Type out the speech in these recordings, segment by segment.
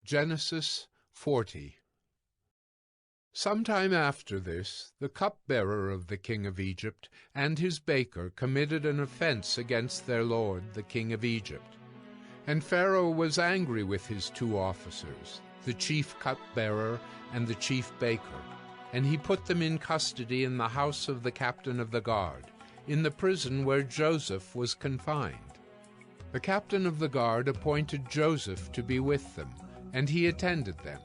Genesis 40. Some time after this, the cupbearer of the king of Egypt and his baker committed an offense against their lord, the king of Egypt. And Pharaoh was angry with his two officers, the chief cupbearer and the chief baker, and he put them in custody in the house of the captain of the guard, in the prison where Joseph was confined. The captain of the guard appointed Joseph to be with them, and he attended them.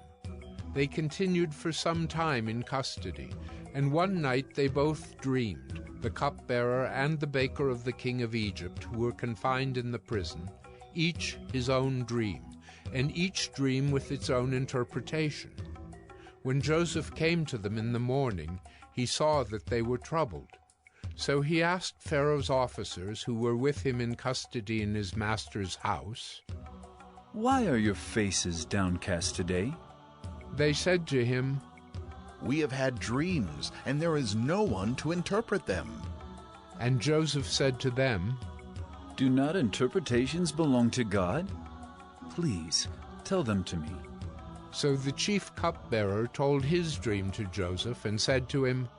They continued for some time in custody, and one night they both dreamed, the cupbearer and the baker of the king of Egypt, who were confined in the prison, each his own dream, and each dream with its own interpretation. When Joseph came to them in the morning, he saw that they were troubled. So he asked Pharaoh's officers, who were with him in custody in his master's house, "Why are your faces downcast today?" They said to him, "We have had dreams, and there is no one to interpret them." And Joseph said to them, "Do not interpretations belong to God? Please, tell them to me." So the chief cupbearer told his dream to Joseph and said to him,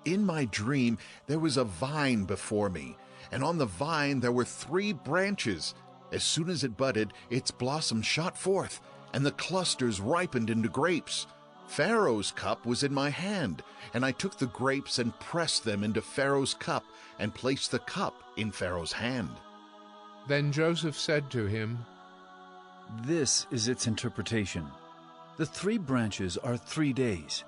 "In my dream there was a vine before me, and on the vine there were 3 branches. As soon as it budded, its blossoms shot forth, and the clusters ripened into grapes. Pharaoh's cup was in my hand, and I took the grapes and pressed them into Pharaoh's cup and placed the cup in Pharaoh's hand." Then Joseph said to him, This is its interpretation. The 3 branches are 3 days.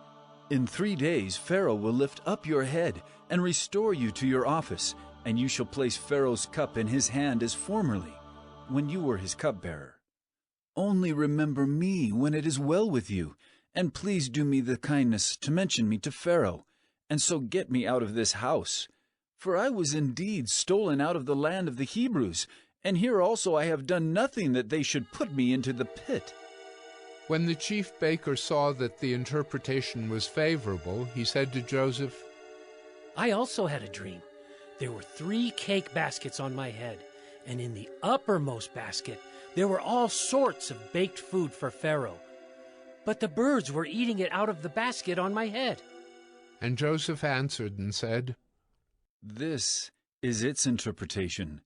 In 3 days Pharaoh will lift up your head and restore you to your office, and you shall place Pharaoh's cup in his hand as formerly, when you were his cupbearer. Only remember me when it is well with you, and please do me the kindness to mention me to Pharaoh, and so get me out of this house. For I was indeed stolen out of the land of the Hebrews, and here also I have done nothing that they should put me into the pit." When the chief baker saw that the interpretation was favorable, he said to Joseph, "I also had a dream. There were 3 cake baskets on my head, and in the uppermost basket there were all sorts of baked food for Pharaoh. But the birds were eating it out of the basket on my head." And Joseph answered and said, This is its interpretation.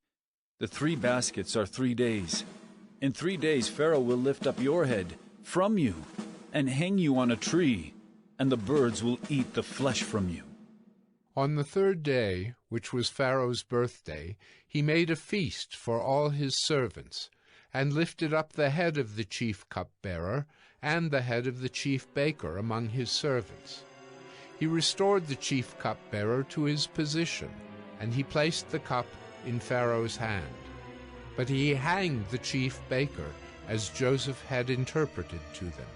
The 3 baskets are 3 days. In 3 days Pharaoh will lift up your head from you and hang you on a tree, and the birds will eat the flesh from you. On the 3rd day, which was Pharaoh's birthday, he made a feast for all his servants, and lifted up the head of the chief cupbearer and the head of the chief baker among his servants. He restored the chief cupbearer to his position, and he placed the cup in Pharaoh's hand. But he hanged the chief baker, as Joseph had interpreted to them.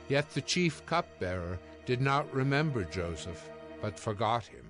Yet the chief cupbearer did not remember Joseph, but forgot him.